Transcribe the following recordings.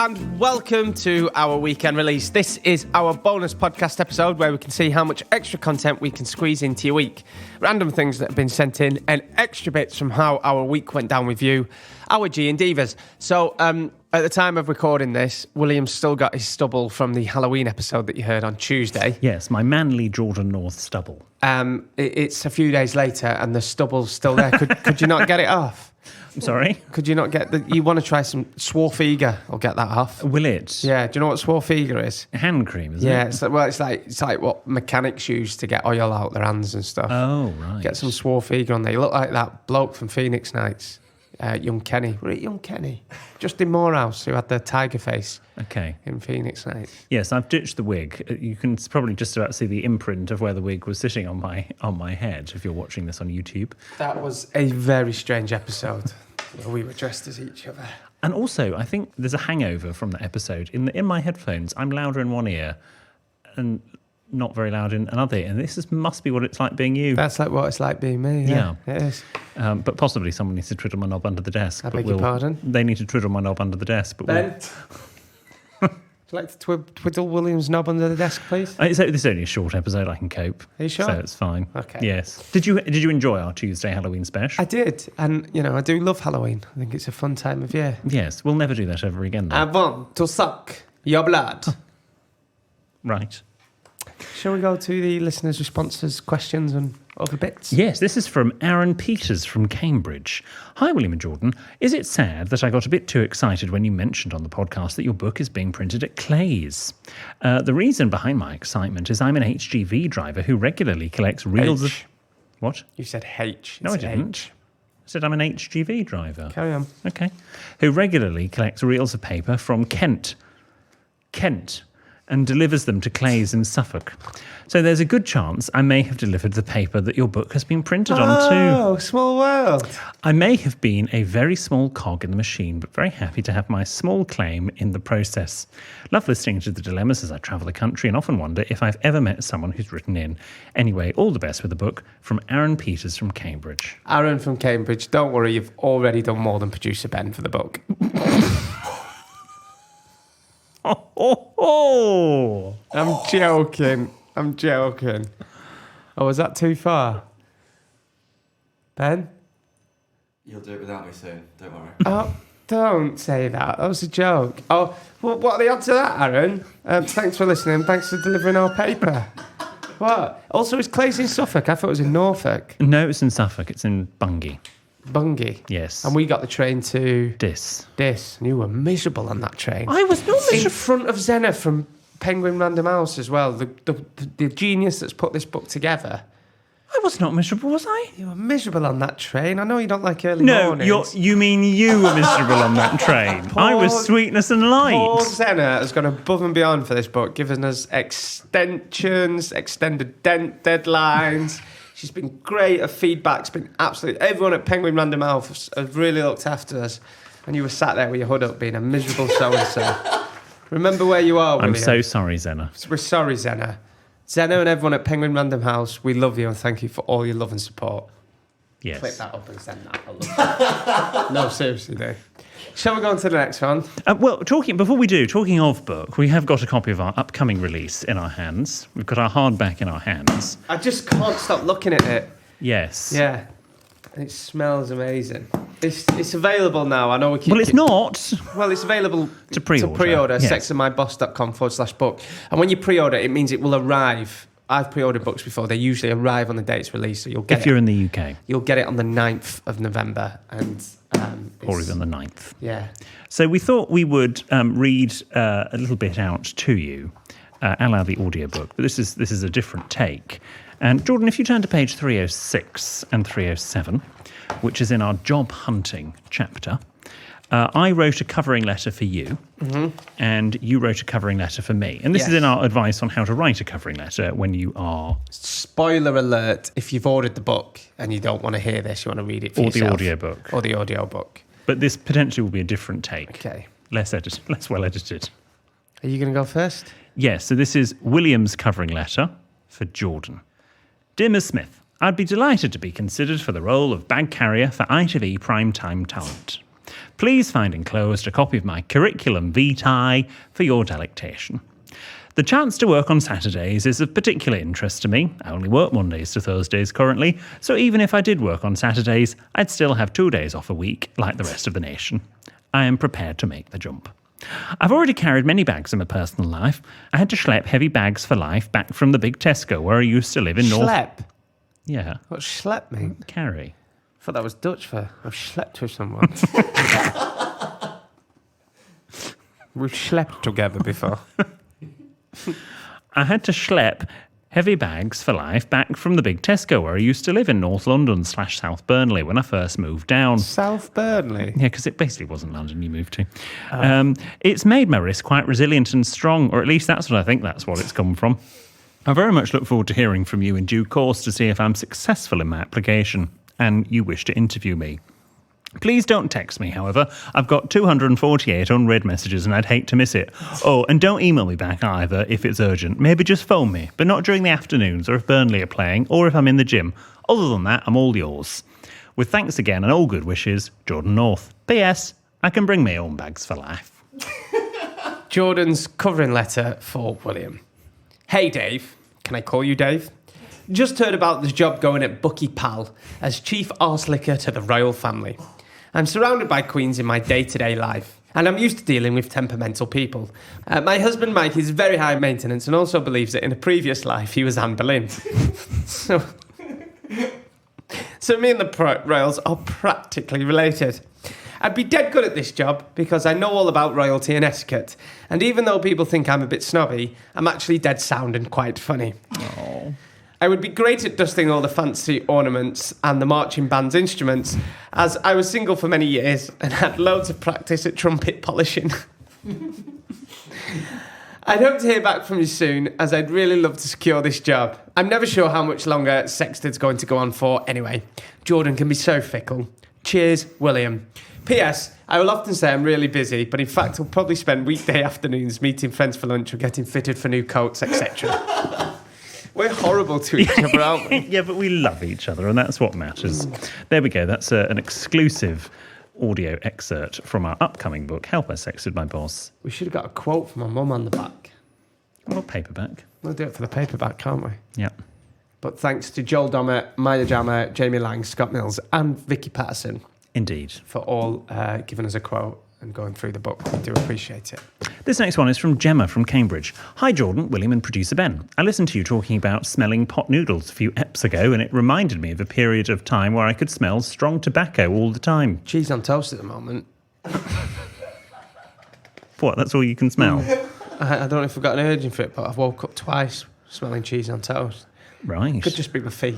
and welcome to our weekend release. This is our bonus podcast episode where we can see how much extra content we can squeeze into your week. Random things that have been sent in and extra bits from how our week went down with you, our G and Divas. So at the time of recording this, William's still got his stubble from the Halloween episode that you heard on Tuesday. Yes, my manly Jordan North stubble. It's a few days later and the stubble's still there. Could you not get it off? I'm sorry? Could you not get you want to try some Swarfiga? I'll get that off. Will it? Yeah, do you know what Swarfiga is? Hand cream, isn't Yeah, it? it's like what mechanics use to get oil out their hands and stuff. Oh, right. Get some Swarfiga on there. You look like that bloke from Phoenix Nights, young Kenny. Were it young Kenny? Justin Morehouse, who had the tiger face. Okay. In Phoenix Nights. Yes, I've ditched the wig. You can probably just about see the imprint of where the wig was sitting on my head if you're watching this on YouTube. That was a very strange episode. We were dressed as each other. And also, I think there's a hangover from that episode. In my headphones, I'm louder in one ear and not very loud in another ear. And must be what it's like being you. That's like what it's like being me. Yeah. It is. But possibly someone needs to twiddle my knob under the desk. I beg your pardon? They need to twiddle my knob under the desk. But Ben? Would you like to twiddle William's knob under the desk, please? This is only a short episode. I can cope. Are you sure? So it's fine. Okay. Yes. Did you enjoy our Tuesday Halloween special? I did. And, I do love Halloween. I think it's a fun time of year. Yes. We'll never do that ever again, though. I want to suck your blood. Right. Shall we go to the listeners' responses, questions and other bits? Yes, this is from Aaron Peters from Cambridge. Hi, William and Jordan. Is it sad that I got a bit too excited when you mentioned on the podcast that your book is being printed at Clay's? The reason behind my excitement is I'm an HGV driver who regularly collects reels of... What? You said H. No, I didn't. I said I'm an HGV driver. Carry on. Okay. Who regularly collects reels of paper from Kent, and delivers them to Clay's in Suffolk. So there's a good chance I may have delivered the paper that your book has been printed on too. Oh, small world. I may have been a very small cog in the machine, but very happy to have my small claim in the process. Love listening to the dilemmas as I travel the country and often wonder if I've ever met someone who's written in. Anyway, all the best with the book. From Aaron Peters from Cambridge. Aaron from Cambridge, don't worry, you've already done more than producer Ben for the book. Oh! I'm joking. Oh, was that too far? Ben? You'll do it without me soon, don't worry. Oh, don't say that. That was a joke. Oh, well, what are the odds of that, Aaron? Thanks for listening. Thanks for delivering our paper. What? Also, is Clay's in Suffolk? I thought it was in Norfolk. No, it's in Suffolk. It's in Bungay. Bungay? Yes. And we got the train to... Dis. And you were miserable on that train. I was not miserable. In front of Zenna from Penguin Random House as well. The genius that's put this book together. I was not miserable, was I? You were miserable on that train. I know you don't like early No, mornings. you mean you were miserable on that train. I was sweetness and light. Paul Zenna has gone above and beyond for this book, giving us extensions, extended deadlines. She's been great. Her feedback's been absolutely... Everyone at Penguin Random House has really looked after us. And you were sat there with your hood up being a miserable so-and-so. Remember where you are, William. I'm so sorry, Zenna. We're sorry, Zenna. Zenna and everyone at Penguin Random House, we love you and thank you for all your love and support. Yes. Click that up and send that. I love it. No, seriously, dude. Shall we go on to the next one? Talking of book, we have got a copy of our upcoming release in our hands. We've got our hardback in our hands. I just can't stop looking at it. Yes. Yeah. It smells amazing. It's available now. I know we keep... Well, it's not. Well, it's available to pre-order. Yes. sexandmyboss.com/book. And when you pre-order, it means it will arrive. I've pre-ordered books before. They usually arrive on the day it's released, so you'll get it. If you're in the UK. You'll get it on the 9th of November. Or even the 9th. Yeah. So we thought we would read a little bit out to you, a la the audiobook. But this is a different take. And Jordan, if you turn to page 306 and 307, which is in our job hunting chapter, I wrote a covering letter for you, and you wrote a covering letter for me. And this is in our advice on how to write a covering letter when you are... Spoiler alert, if you've ordered the book and you don't want to hear this, you want to read it for yourself. Or the audiobook. Or the audiobook. But this potentially will be a different take. Okay. Less well edited. Are you going to go first? Yes, so this is William's covering letter for Jordan. Dear Ms. Smith, I'd be delighted to be considered for the role of bag carrier for ITV primetime talent. Please find enclosed a copy of my curriculum vitae for your delectation. The chance to work on Saturdays is of particular interest to me. I only work Mondays to Thursdays currently, so even if I did work on Saturdays, I'd still have 2 days off a week, like the rest of the nation. I am prepared to make the jump. I've already carried many bags in my personal life. I had to schlep heavy bags for life back from the big Tesco where I used to live in North... Schlep? Yeah. What's schlep mean? Carry. I thought that was Dutch for I've slept with someone. We've slept together before. I had to schlep heavy bags for life back from the big Tesco where I used to live in North London / South Burnley when I first moved down. South Burnley? Yeah, because it basically wasn't London you moved to. It's made my wrist quite resilient and strong, or at least that's what I think that's what it's come from. I very much look forward to hearing from you in due course to see if I'm successful in my application and you wish to interview me. Please don't text me, however. I've got 248 unread messages and I'd hate to miss it. Oh, and don't email me back either if it's urgent. Maybe just phone me, but not during the afternoons or if Burnley are playing or if I'm in the gym. Other than that, I'm all yours. With thanks again and all good wishes, Jordan North. P.S. I can bring my own bags for life. Jordan's covering letter for William. Hey, Dave. Can I call you Dave? Just heard about the job going at Bucky Pal as chief arse-licker to the royal family. I'm surrounded by queens in my day-to-day life, and I'm used to dealing with temperamental people. My husband Mike is very high maintenance and also believes that in a previous life he was Anne Boleyn. So me and the royals are practically related. I'd be dead good at this job because I know all about royalty and etiquette, and even though people think I'm a bit snobby, I'm actually dead sound and quite funny. Oh. I would be great at dusting all the fancy ornaments and the marching band's instruments, as I was single for many years and had loads of practice at trumpet polishing. I'd hope to hear back from you soon, as I'd really love to secure this job. I'm never sure how much longer Sexted's going to go on for anyway. Jordan can be so fickle. Cheers, William. P.S. I will often say I'm really busy, but in fact I'll probably spend weekday afternoons meeting friends for lunch or getting fitted for new coats, etc. We're horrible to each other, aren't we? Yeah, but we love each other, and that's what matters. There we go. That's an exclusive audio excerpt from our upcoming book, Help I Sexted My Boss. We should have got a quote from my mum on the back. Or paperback. We'll do it for the paperback, can't we? Yeah. But thanks to Joel Dommer, Maya Jammer, Jamie Lang, Scott Mills, and Vicky Patterson. Indeed. For all giving us a quote and going through the book. We do appreciate it. This next one is from Gemma from Cambridge. Hi, Jordan, William and producer Ben. I listened to you talking about smelling pot noodles a few eps ago, and it reminded me of a period of time where I could smell strong tobacco all the time. Cheese on toast at the moment. What, that's all you can smell? I don't know if I've got an urging for it, but I've woke up twice smelling cheese on toast. Right. Could just be my feet.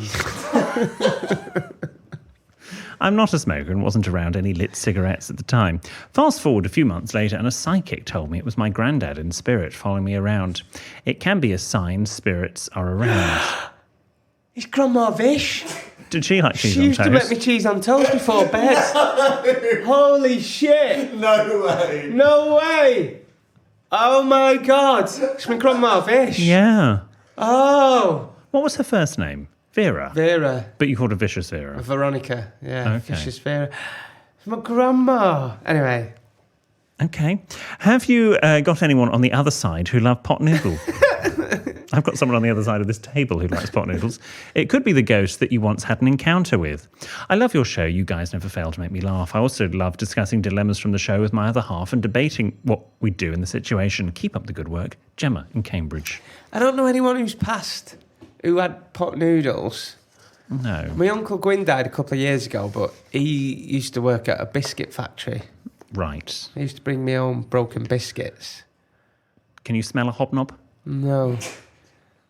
I'm not a smoker and wasn't around any lit cigarettes at the time. Fast forward a few months later and a psychic told me it was my granddad in spirit following me around. It can be a sign spirits are around. It's Grandma Vish. Did she like cheese She on used toast? to make me cheese on toast before bed. Holy shit. No way. No way. Oh my God. It's my Grandma Vish. Yeah. Oh. What was her first name? Vera. Vera. But you called her Vicious Vera. Veronica. Yeah. Okay. Vicious Vera. It's my grandma. Anyway. Okay. Have you got anyone on the other side who love pot noodle? I've got someone on the other side of this table who likes pot noodles. It could be the ghost that you once had an encounter with. I love your show. You guys never fail to make me laugh. I also love discussing dilemmas from the show with my other half and debating what we'd do in the situation. Keep up the good work. Gemma in Cambridge. I don't know anyone who's passed who had pot noodles. No. My Uncle Gwyn died a couple of years ago, but he used to work at a biscuit factory. Right. He used to bring me home broken biscuits. Can you smell a hobnob? No.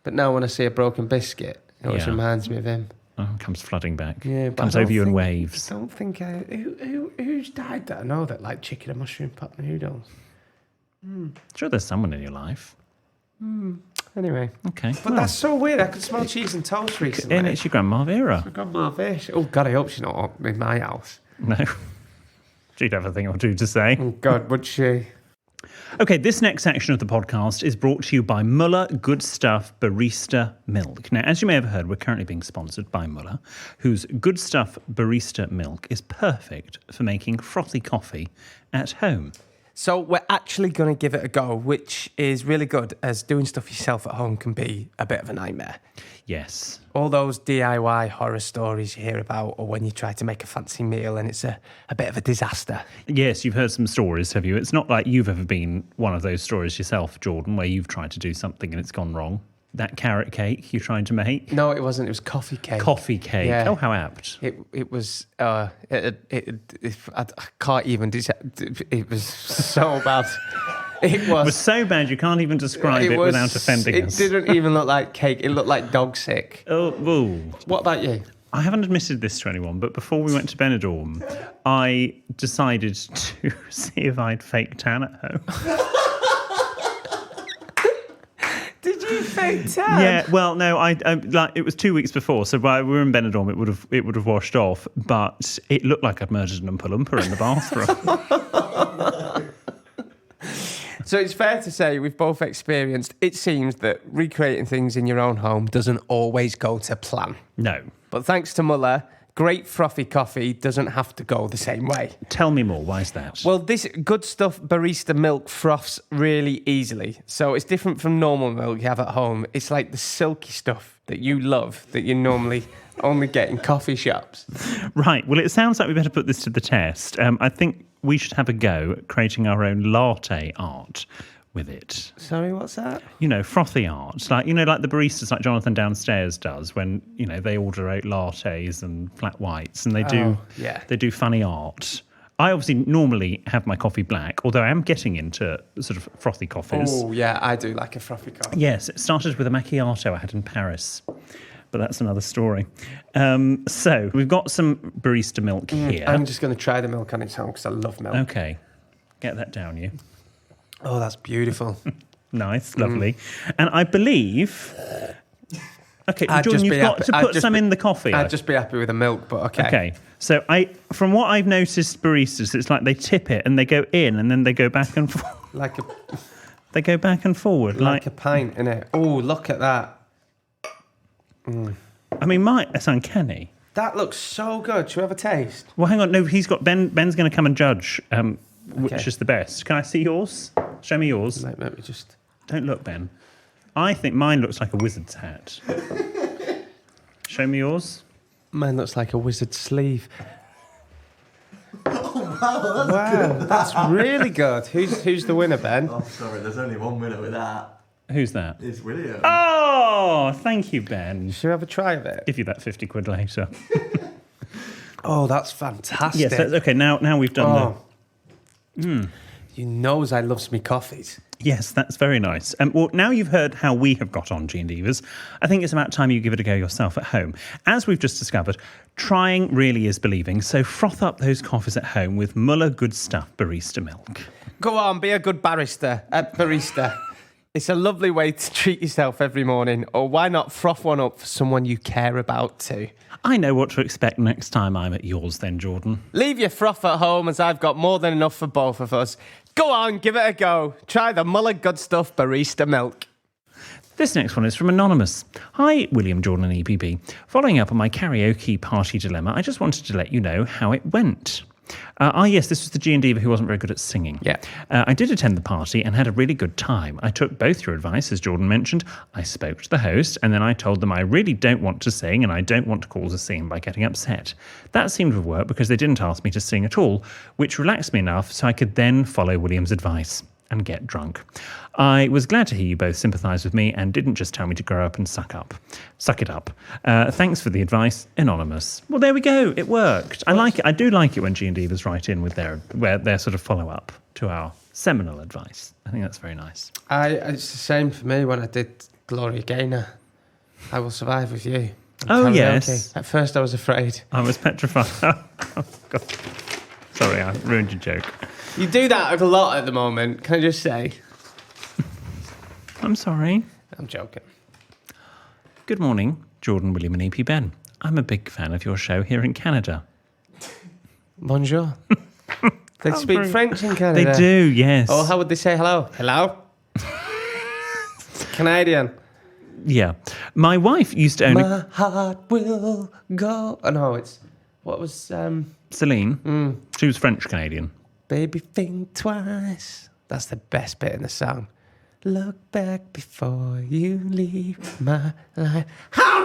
But now when I see a broken biscuit, it always Yeah. reminds me of him. Oh, it comes flooding back. Yeah, but Comes I over don't you in think- waves. I don't think who's died that I know that like chicken and mushroom pot noodles. Sure, there's someone in your life. Anyway, Okay. but that's so weird. I could smell cheese and toast recently. And it's your grandma Vera. I got my fish. Oh God, I hope she's not in my house. No. She'd have a thing or two to say. Oh God, would she? Okay, this next section of the podcast is brought to you by Muller Good Stuff Barista Milk. Now, as you may have heard, we're currently being sponsored by Muller, whose Good Stuff Barista Milk is perfect for making frothy coffee at home. So we're actually going to give it a go, which is really good, as doing stuff yourself at home can be a bit of a nightmare. Yes. All those DIY horror stories you hear about, or when you try to make a fancy meal and it's a bit of a disaster. Yes, you've heard some stories, have you? It's not like you've ever been one of those stories yourself, Jordan, where you've tried to do something and it's gone wrong. That carrot cake you're trying to make? No, it wasn't. It was coffee cake. Coffee cake. Yeah. Oh, how apt. It was. I can't even. It was so bad. It was so bad you can't even describe it without offending us. It didn't even look like cake. It looked like dog sick. Oh, ooh. What about you? I haven't admitted this to anyone, but before we went to Benidorm, I decided to see if I'd fake tan at home. Did you fake tan? Yeah, well, no, I like it was 2 weeks before, so while we were in Benidorm, it would have washed off, but it looked like I'd murdered an Oompa Loompa in the bathroom. So it's fair to say we've both experienced, it seems that recreating things in your own home doesn't always go to plan. No. But thanks to Muller, great frothy coffee doesn't have to go the same way. Tell me more, why is that? Well, this Good Stuff barista milk froths really easily. So it's different from normal milk you have at home. It's like the silky stuff that you love that you normally only get in coffee shops. Right, well, it sounds like we better put this to the test. I think we should have a go at creating our own latte art with it. Sorry, what's that? You know, frothy art. Like the baristas like Jonathan downstairs does when, they order out lattes and flat whites and they do funny art. I obviously normally have my coffee black, although I am getting into sort of frothy coffees. Oh, yeah, I do like a frothy coffee. Yes, it started with a macchiato I had in Paris, but that's another story. So we've got some barista milk here. I'm just going to try the milk on its own because I love milk. Okay, get that down, you. Oh, that's beautiful. Nice, lovely. And I believe... Okay, I'd Jordan, you've got to put some in the coffee. I'd just be happy with the milk, but okay. Okay, so from what I've noticed baristas, it's like they tip it and they go in and then they go back and forward. They go back and forward. Like a pint, innit? Oh, look at that. I mean, it's uncanny. That looks so good. Should we have a taste? Well, hang on. No, he's got... Ben's going to come and judge which is the best. Can I see yours? Show me yours. Let me just... Don't look, Ben. I think mine looks like a wizard's hat. Show me yours. Mine looks like a wizard's sleeve. Oh, wow, That's really good. Who's the winner, Ben? Oh, sorry, there's only one winner with that. Who's that? It's William. Oh, thank you, Ben. Should we have a try of it? Give you that 50 quid later. Oh, that's fantastic. Yes, that's okay. Now we've done You knows I loves me coffees. Yes, that's very nice. Well, now you've heard how we have got on, G&Divas, I think it's about time you give it a go yourself at home. As we've just discovered, trying really is believing, so froth up those coffees at home with Muller Good Stuff Barista Milk. Go on, be a good barista. It's a lovely way to treat yourself every morning, or why not froth one up for someone you care about too? I know what to expect next time I'm at yours then, Jordan. Leave your froth at home, as I've got more than enough for both of us. Go on, give it a go. Try the Muller Good Stuff Barista Milk. This next one is from Anonymous. Hi, William, Jordan and EPP. Following up on my karaoke party dilemma, I just wanted to let you know how it went. Yes, this was the G&Diva who wasn't very good at singing. Yeah. I did attend the party and had a really good time. I took both your advice, as Jordan mentioned. I spoke to the host and then I told them I really don't want to sing and I don't want to cause a scene by getting upset. That seemed to have worked because they didn't ask me to sing at all, which relaxed me enough so I could then follow William's advice and get drunk. I was glad to hear you both sympathise with me and didn't just tell me to grow up and suck it up. Thanks for the advice, Anonymous. Well, there we go. It worked. I like it. I do like it when G&Divas write in with their sort of follow-up to our seminal advice. I think that's very nice. It's the same for me when I did Gloria Gaynor. I Will Survive With You. Oh, karaoke. yes. At first I was afraid. I was petrified. Oh, God. Sorry, I ruined your joke. You do that a lot at the moment, can I just say? I'm sorry. I'm joking. Good morning, Jordan, William and EP Ben. I'm a big fan of your show here in Canada. Bonjour. They speak French in Canada. They do, yes. Or how would they say hello? Hello? Canadian. Yeah. My wife used to own My heart will go. Oh, no, it's... What was... Celine. She was French-Canadian. Baby, think twice. That's the best bit in the song. Look back before you leave my life. Oh,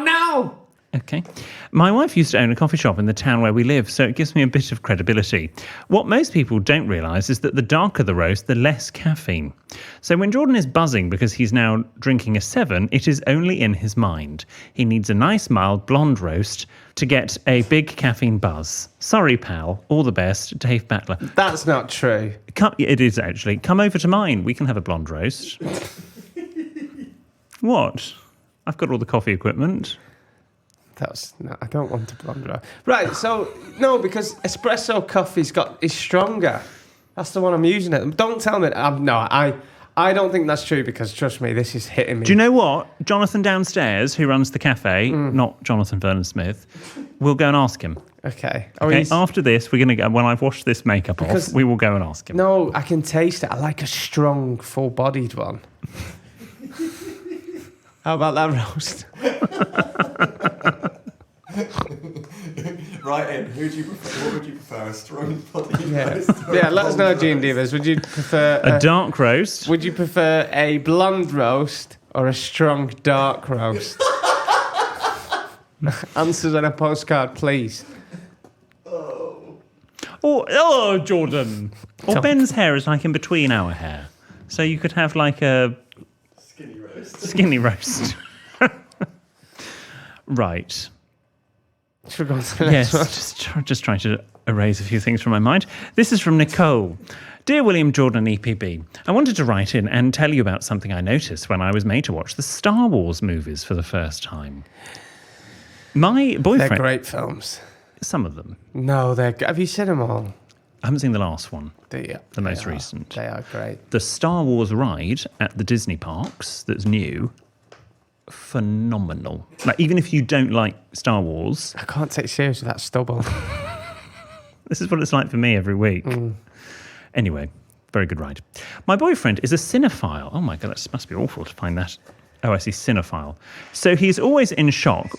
no. Okay. My wife used to own a coffee shop in the town where we live, so it gives me a bit of credibility. What most people don't realise is that the darker the roast, the less caffeine. So when Jordan is buzzing because he's now drinking a 7, it is only in his mind. He needs a nice, mild, blonde roast to get a big caffeine buzz. Sorry, pal. All the best, Dave Battler. That's not true. It is, actually. Come over to mine. We can have a blonde roast. What? I've got all the coffee equipment. No, I don't want a blonde roast. Right, so, no, because espresso coffee's is stronger. That's the one I'm using it. Don't tell me. I don't think that's true because, trust me, this is hitting me. Do you know what? Jonathan downstairs, who runs the cafe, not Jonathan Vernon Smith, we'll go and ask him. Okay. Okay, after this, we're going to go, when I've washed this makeup off, we will go and ask him. No, I can taste it. I like a strong, full-bodied one. How about that roast? Right in. Who do you prefer? What would you prefer? A strong body roast? Yeah, let us know, Gene Divas. Would you prefer a dark roast? Would you prefer a blonde roast or a strong dark roast? Answers on a postcard, please. Oh, Jordan. Or Ben's hair is like in between our hair. So you could have like a... Skinny roast. Right. Should we go on to the next one? Just trying to erase a few things from my mind. This is from Nicole. Dear William, Jordan and EPB, I wanted to write in and tell you about something I noticed when I was made to watch the Star Wars movies for the first time. My boyfriend... They're great films. Some of them. No, have you seen them all? I haven't seen the last one. The most recent. They are great. The Star Wars ride at the Disney parks that's new, phenomenal. Like, even if you don't like Star Wars... I can't take seriously that Stubble. This is what it's like for me every week. Anyway, very good ride. My boyfriend is a cinephile. Oh my God, that must be awful to find that. Oh, I see, cinephile. So he's always in shock.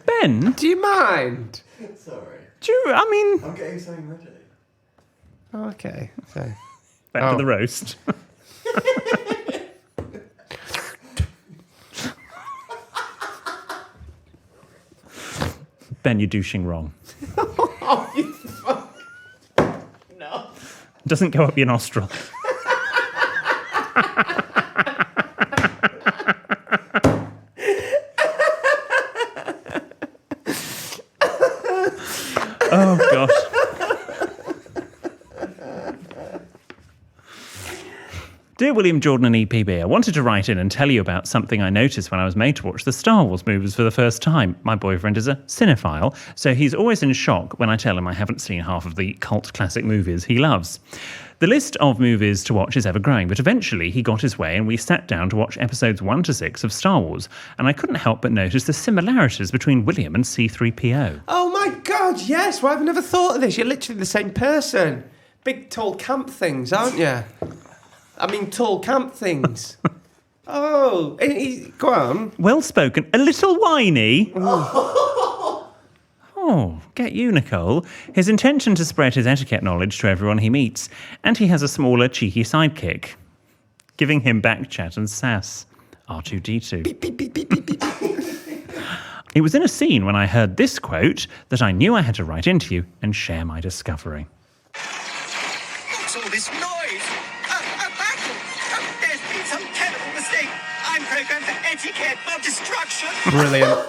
Ben? Do you mind? Sorry. I'm getting something ready. Oh, okay. So. Back to the roast. Ben, you're douching wrong. Oh, you fuck. No. It doesn't go up your nostril. Oh, gosh. Dear William, Jordan and EPB, I wanted to write in and tell you about something I noticed when I was made to watch the Star Wars movies for the first time. My boyfriend is a cinephile, so he's always in shock when I tell him I haven't seen half of the cult classic movies he loves. The list of movies to watch is ever growing, but eventually he got his way and we sat down to watch episodes 1 to 6 of Star Wars, and I couldn't help but notice the similarities between William and C-3PO. Oh my God, yes. Well, I've never thought of this. You're literally the same person. Big, tall camp things, aren't you? Tall camp things. Oh, go on. Well spoken. A little whiny. Oh, get you, Nicole. His intention to spread his etiquette knowledge to everyone he meets, and he has a smaller, cheeky sidekick, giving him back chat and sass. R2-D2. Beep, beep, beep, beep, beep, beep. It was in a scene when I heard this quote that I knew I had to write into you and share my discovery. What's all this noise? A battle! There's been some terrible mistake. I'm programmed for etiquette, not destruction. Brilliant.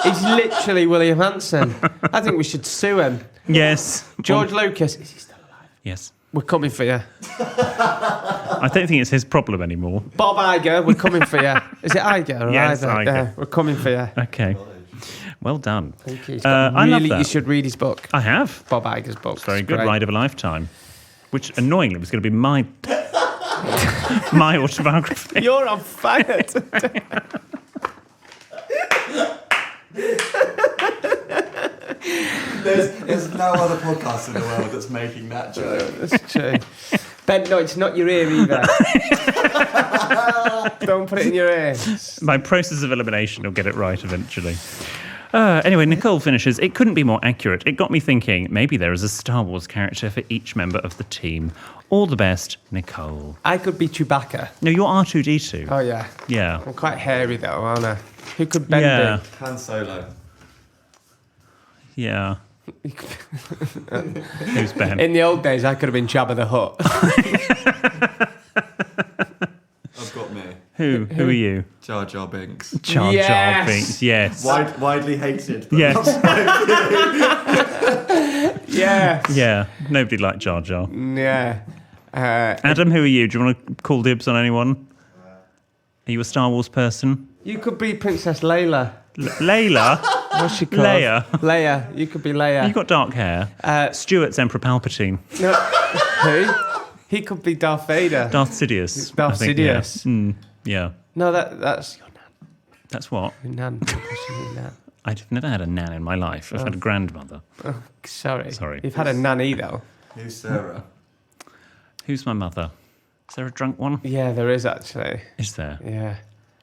He's literally William Hanson. I think we should sue him. Yes. George Lucas. Is he still alive? Yes. We're coming for you. I don't think it's his problem anymore. Bob Iger, we're coming for you. Is it Iger or Yes, Iger? Iger. Yeah, we're coming for you. Okay. Well done. Thank you. I love that. You should read his book. I have. Bob Iger's book. It's very It's good. great. Ride of a Lifetime. Which, annoyingly, was going to be my my autobiography. You're on fire today. There's no other podcast in the world that's making that joke. That's true. Ben, no, it's not your ear either. Don't put it in your ear. By process of elimination, you'll get it right eventually. Anyway, Nicole finishes, it couldn't be more accurate. It got me thinking, maybe there is a Star Wars character for each member of the team. All the best, Nicole. I could be Chewbacca. No, you're R2-D2. Oh, yeah. Yeah. I'm quite hairy, though, aren't I? Who could Ben Yeah. be? Han Solo. Yeah. Who's Ben? In the old days, I could have been Jabba the Hutt. I've got me. Who are you? Jar Jar Binks. Jar Jar Yes! Binks, yes. Widely hated. But Yes. Yeah. Yeah. Nobody liked Jar Jar. Yeah. Adam, who are you? Do you want to call dibs on anyone? Are you a Star Wars person? You could be Princess Layla. Layla? What's she called? Leia. Leia. You could be Leia. You got dark hair. Stuart's Emperor Palpatine. No. Who? He could be Darth Vader. Darth Sidious. Darth I think, Sidious. Yeah. Yeah. No, that's your nan. That's what? Your nan. Your nan. I've never had a nan in my life. I've had a grandmother. Oh, sorry. Sorry. You've had a nanny, though. Who's Sarah? Who's my mother? Is there a drunk one? Yeah, there is, actually. Is there? Yeah.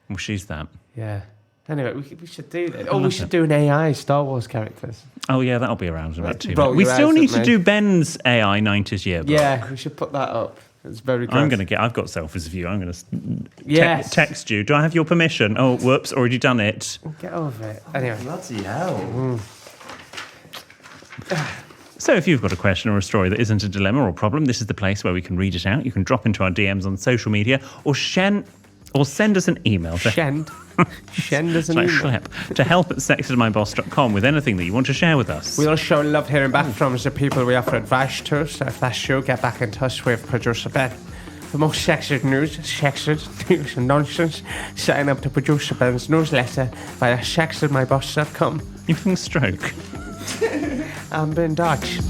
Well, she's that. Yeah. Anyway, we should do that. Oh, we should do an AI Star Wars characters. Oh, yeah, that'll be around in about 2 Roll minutes. We your still eyes need at to me. do Ben's AI 90s yearbook. Yeah, we should put that up. It's very good. I've got selfies of you. I'm going to Yes. text you. Do I have your permission? Oh, whoops, already done it. Get over it. Anyway. Bloody hell. So if you've got a question or a story that isn't a dilemma or problem, this is the place where we can read it out. You can drop into our DMs on social media or send us an email to Shend us an like email. schlep, to help@sexedmyboss.com with anything that you want to share with us. We also love hearing back from the people we offer advice to, so if that's you, get back in touch with Producer Ben. For more sexed news and nonsense, sign up to Producer Ben's newsletter via sexedmyboss.com. You're having a stroke. I'm Ben Dodge.